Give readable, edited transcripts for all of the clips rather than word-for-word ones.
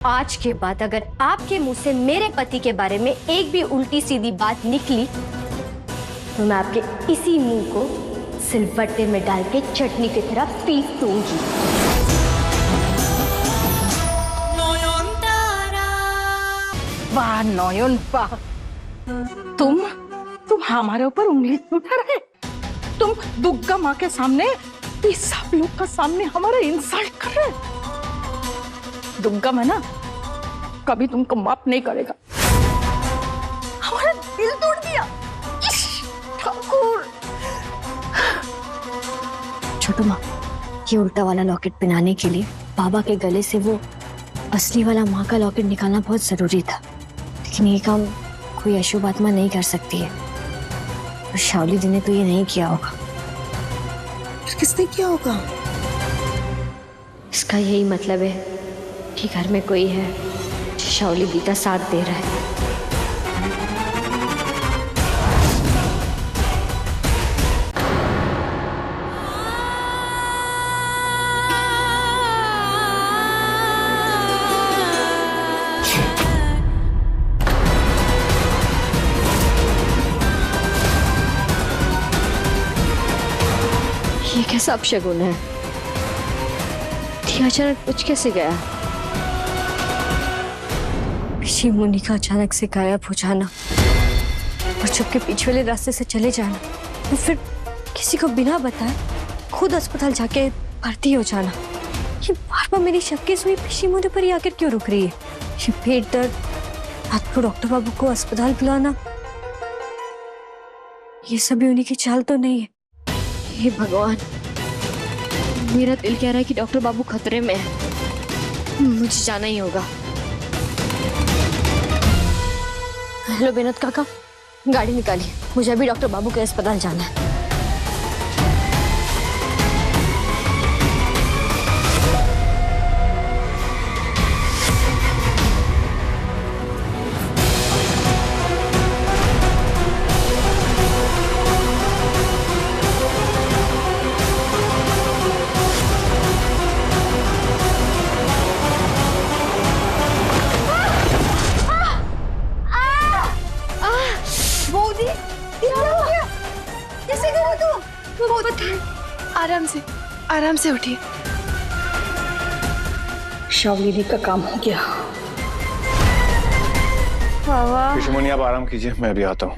आज के बाद अगर आपके मुंह से मेरे पति के बारे में एक भी उल्टी सीधी बात निकली तो मैं आपके इसी मुंह को सिलबट्टे में डाल के चटनी की तरह पीस दूंगी। वाह नयन वाह, तुम हमारे ऊपर उंगली उठा रहे। तुम दुर्गा माँ के सामने, इस सब लोग का सामने हमारा इंसल्ट कर रहे। दुर्गा माँ ना कभी तुमको माफ नहीं करेगा। हमारा दिल तोड़ दिया ठाकुर। छोटू माँ, ये उल्टा वाला लॉकेट पहनाने के लिए बाबा के गले से वो असली वाला माँ का लॉकेट निकालना बहुत जरूरी था, लेकिन ये काम कोई अशुभ आत्मा नहीं कर सकती है। और शावली दी ने तो ये नहीं किया होगा। किसने किया होगा? इसका यही मतलब है कि घर में कोई है जो शावली दी का साथ दे रहा है। ये कैसा अपशगुन है? अचानक कुछ कैसे गया? ऋषि मुनि का अचानक से गायब हो जाना और चुपके पीछे वाले रास्ते से चले जाना, और फिर किसी को बिना बताए खुद अस्पताल जाके भर्ती हो जाना। ये बार बार मेरी शक की सुई ऋषि मुनि पर ही आकर क्यों रुक रही है? ये पेट दर्द, रात को डॉक्टर बाबू को अस्पताल बुलाना, ये सभी उन्हीं की चाल तो नहीं है? हे भगवान, मेरा दिल कह रहा है कि डॉक्टर बाबू खतरे में है, मुझे जाना ही होगा। हेलो विनोद काका, गाड़ी निकालिए, मुझे अभी डॉक्टर बाबू के अस्पताल जाना है। आराम से उठिए। शावली दी का काम हो गया। ऋषि मुनि आप आराम कीजिए, मैं अभी आता हूँ।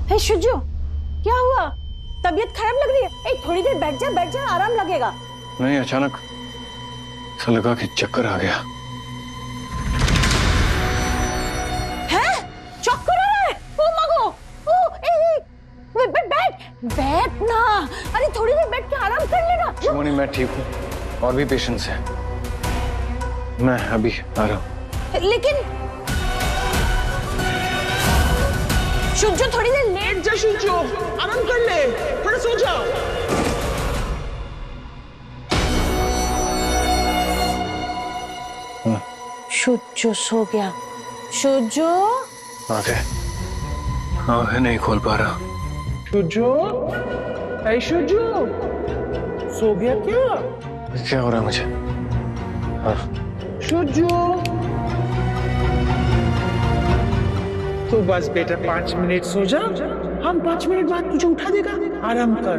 हे शुजो, क्या हुआ? तबीयत खराब लग रही है? थोड़ी देर बैठ जा, आराम लगेगा। नहीं, अचानक ऐसा लगा कि चक्कर आ गया। बैठ ना, अरे थोड़ी देर बैठ के आराम कर लेना। शिवानी मैं ठीक हूँ, और भी पेशेंट्स हैं, मैं अभी आ रहा हूँ। लेकिन शुजो थोड़ी देर लेट जा। शुजो आराम कर ले, थोड़ा सो जा। शुजो सो गया। शुजो आंखें नहीं खोल पा रहा। शुजो, ऐ शुजो, सो गया क्या हो रहा है मुझे? हाँ। शुजो, तो बस बेटा 5 मिनट सो जा, हम 5 मिनट बाद तुझे उठा देगा। आराम कर।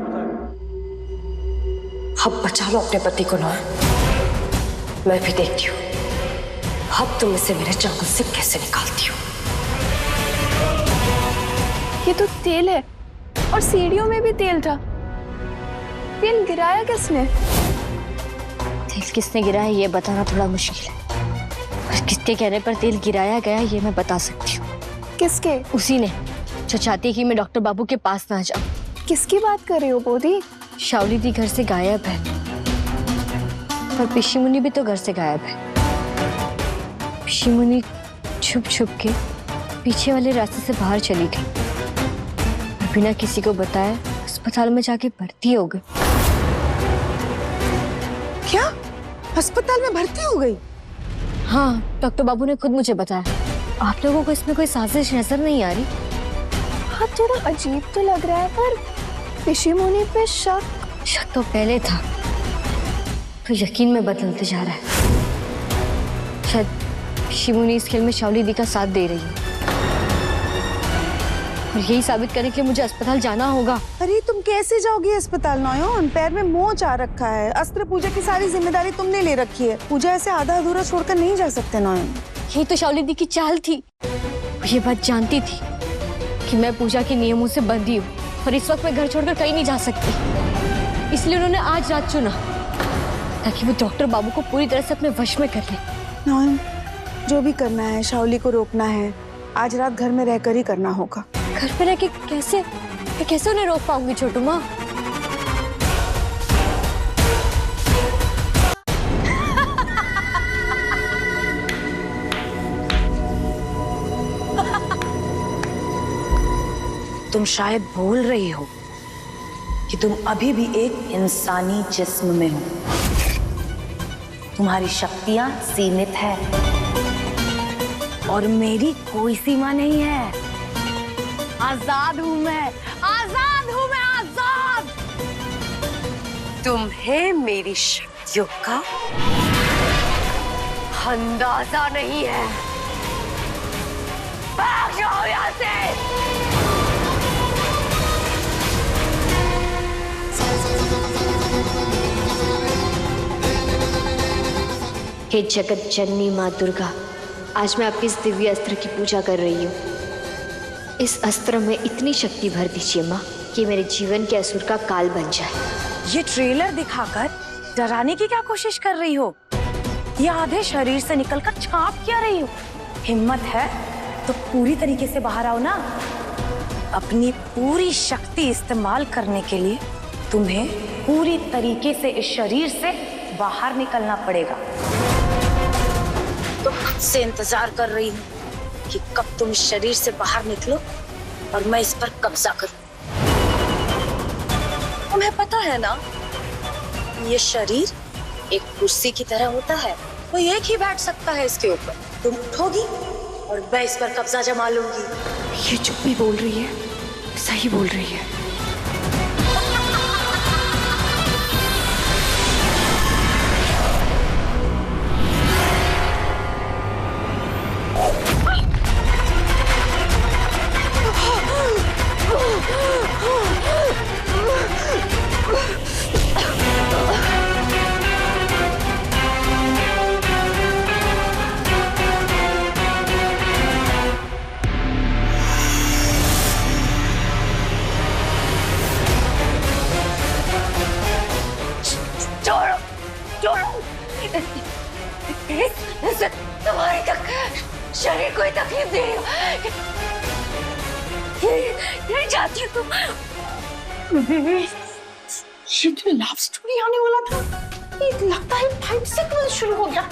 अब बचा लो अपने पति को ना, मैं भी देखती हूँ अब तुम इसे मेरे चाकू से कैसे निकालती हो। ये तो तेल है, और सीढ़ियों में भी तेल था। तेल गिराया किसने? तेल किसने गिराया ये बताना थोड़ा मुश्किल है, और किसके कहने पर तेल गिराया गया ये मैं बता सकती हूँ। किसके? उसी ने जो चाहती है कि मैं डॉक्टर बाबू के पास ना जाऊं। किसकी बात कर रही हो बोधी? शावली दी घर से गायब है, और ऋषि मुनि भी तो घर से गायब है। ऋषि मुनि छुप छुप के पीछे वाले रास्ते से बाहर चली गई, बिना किसी को बताए अस्पताल में जाके भर्ती हो गई। क्या? अस्पताल में भर्ती हो गई? हाँ, डॉक्टर बाबू ने खुद मुझे बताया। आप लोगों को इसमें कोई साजिश नजर नहीं आ रही? हाँ, थोड़ा अजीब तो लग रहा है, पर ऋषि मुनि पे शक तो पहले था, तो यकीन में बदलते जा रहा है। शायद शिमुनी इस खेल में शाओली दी का साथ दे रही है और यही साबित करने के लिए मुझे अस्पताल जाना होगा। अरे तुम कैसे जाओगी अस्पताल नॉयन? पैर में मोच आ रखा है। अस्त्र पूजा की सारी जिम्मेदारी तुमने ले रखी है। पूजा ऐसे आधा अधूरा छोड़कर नहीं जा सकते नॉयन। यही तो शाओली दी की चाल थी। वो ये बात जानती थी कि मैं पूजा के नियमों से बंधी हूँ और इस वक्त मैं घर छोड़कर कहीं नहीं जा सकती। इसलिए उन्होंने आज रात चुना ताकि वो डॉक्टर बाबू को पूरी तरह से अपने वश में कर ले। नॉयन, जो भी करना है शाओली को रोकना है, आज रात घर में रहकर ही करना होगा। घर पे रह के कैसे उन्हें रोक पाऊंगी छोटू माँ? तुम शायद भूल रही हो कि तुम अभी भी एक इंसानी जिस्म में हो। तुम्हारी शक्तियां सीमित है और मेरी कोई सीमा नहीं है। आजाद हूं मैं, आजाद हूं मैं, आजाद। तुम्हें मेरी शक्तियों का अंदाजा नहीं है। भाग जाओ यहाँ से। हे जगत जननी माँ दुर्गा, आज मैं आपके इस दिव्य अस्त्र की पूजा कर रही हूँ। इस अस्त्र में इतनी शक्ति भर दीजिए माँ कि मेरे जीवन के असुर का काल बन जाए। ये ट्रेलर दिखाकर डराने की क्या कोशिश कर रही हो? ये आधे शरीर से निकलकर छाप क्या रही हो? हिम्मत है तो पूरी तरीके से बाहर आओ ना। अपनी पूरी शक्ति इस्तेमाल करने के लिए तुम्हें पूरी तरीके से इस शरीर से बाहर निकलना पड़ेगा। तो खुद से इंतजार कर रही हूँ कि कब तुम इस शरीर से बाहर निकलो और मैं इस पर कब्जा करूं। तुम्हें पता है ना, ये शरीर एक कुर्सी की तरह होता है। कोई एक ही बैठ सकता है इसके ऊपर। तुम उठोगी और मैं इस पर कब्जा जमा लूंगी। ये जो भी बोल रही है सही बोल रही है। तुम्हारी शरीर को तकलीफ दे रही हो। ये जाती हो तुम। ये जो लव स्टोरी आने वाला था, ये लगता है 5 सीक्वल शुरू हो गया।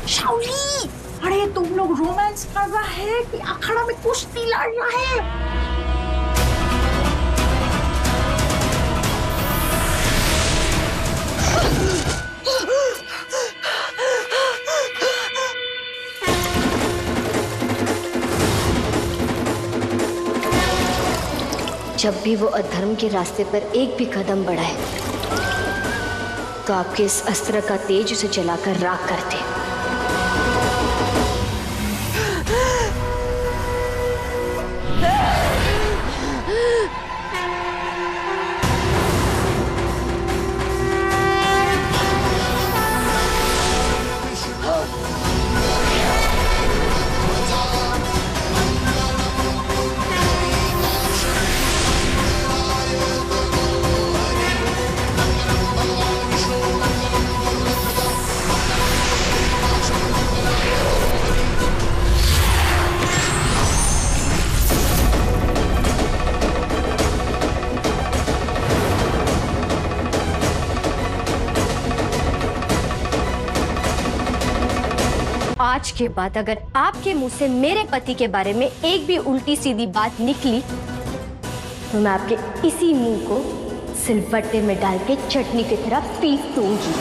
शाओली, अरे तुम लोग रोमांस कर रहा है कि अखाड़ा में कुश्ती लड़ रहा है? जब भी वो अधर्म के रास्ते पर एक भी कदम बढ़ाए तो आपके इस अस्त्र का तेज उसे जलाकर राख कर दे। आज के बाद अगर आपके मुंह से मेरे पति के बारे में एक भी उल्टी सीधी बात निकली तो मैं आपके इसी मुंह को सिलबट्टे में डाल के चटनी की तरह पीस दूंगी।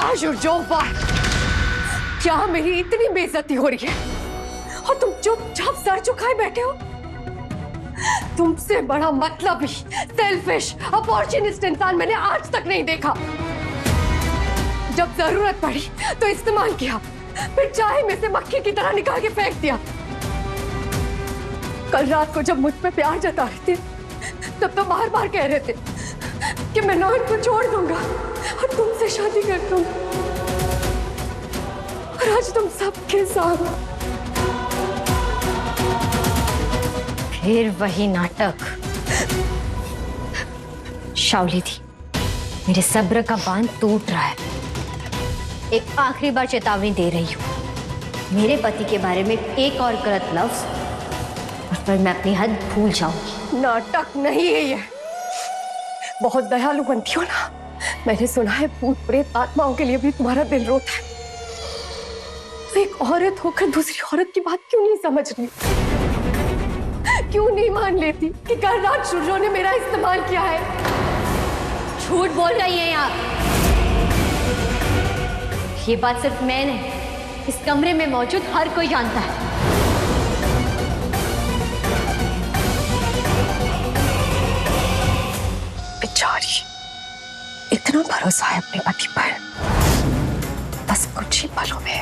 शाबाश जो वाह, क्या मेरी इतनी बेइज्जती हो रही है और तुम चुपचाप सर झुकाए बैठे हो। तुमसे बड़ा मतलबी, सेल्फिश, अपॉर्चुनिस्ट इंसान मैंने आज तक नहीं देखा। जब जरूरत पड़ी तो इस्तेमाल किया, फिर चाय में से मक्खी की तरह निकाल के फेंक दिया। कल रात को जब मुझ पे प्यार जता रहे थे तब तो बार बार कह रहे थे कि मैं नौन को छोड़ दूंगा और तुमसे शादी कर दूंगा, और आज तुम सबके साथ फिर वही नाटक। शाओली थी, मेरे सब्र का बांध टूट रहा है। एक आखिरी बार चेतावनी दे रही हूँ, मेरे पति के बारे में एक और गलत लफ्ज और फिर मैं अपनी हद भूल जाऊंगी। नाटक नहीं है ये, बहुत दयालु बनती हो ना। मैंने सुना है भूत प्रेत आत्माओं के लिए भी तुम्हारा दिल रोता है। तो एक औरत होकर दूसरी औरत की बात क्यों नहीं समझ रही? क्यों नहीं मान लेती कि कल रात सूर्यो ने मेरा इस्तेमाल किया है? झूठ बोल रही हैं आप। ये बात सिर्फ मैं नहीं, इस कमरे में मौजूद हर कोई जानता है। बेचारी, इतना भरोसा है अपने पति पर, बस कुछ ही पलों में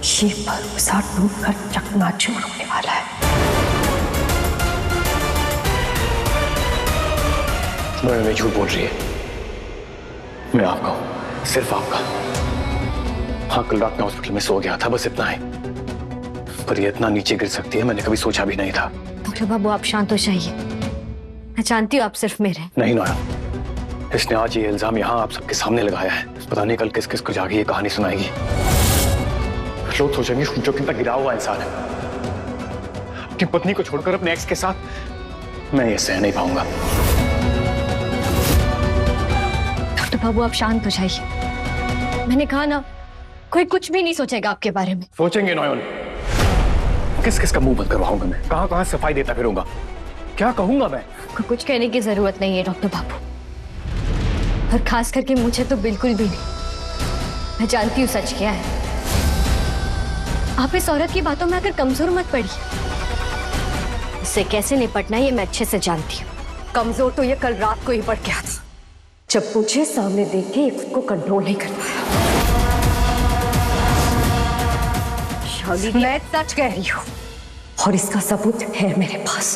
ये भरोसा टूटकर चकनाचूर होने वाला है। मैं झूठ बोल रही है, मैं आपका हूं, सिर्फ आपका। हाँ, कल रात में हॉस्पिटल में सो गया था, बस इतना ही। पर ये इतना नीचे गिर सकती है मैंने कभी सोचा भी नहीं था। डॉक्टर बाबू आप शांत हो जाइए, मैं जानती हूँ आप सिर्फ मेरे। नहीं नोया, इसने आज ये इल्जाम यहाँ आप सबके सामने लगाया है। पता नहीं कल किस किस को जाके ये कहानी सुनाएगी। लोग सोचेंगे जो कितना गिरा हुआ इंसान है। अपनी पत्नी को छोड़कर अपने एक्स के साथ, मैं ये सह नहीं पाऊंगा। डॉक्टर बाबू आप शांत हो जाइए, मैंने कहा ना कोई कुछ भी नहीं सोचेगा आपके बारे में। सोचेंगे नोयन, किस किस का मुंह बंद करवाऊंगा मैं? कहां कहां सफाई देता फिरूंगा? क्या कहूंगा मैं? कुछ कहने की जरूरत नहीं है डॉक्टर बाबू, और खास करके मुझे तो बिल्कुल भी नहीं। मैं जानती हूँ सच क्या है। आप इस औरत की बातों में आकर कमजोर मत पड़िए। इससे कैसे निपटना है ये मैं अच्छे से जानती हूँ। कमजोर तो ये कल रात को ही पड़ गया था, जब मुझे सामने देख के खुद को कंट्रोल नहीं कर पाया। शादी मैं सच कह रही हूँ और इसका सबूत है मेरे पास।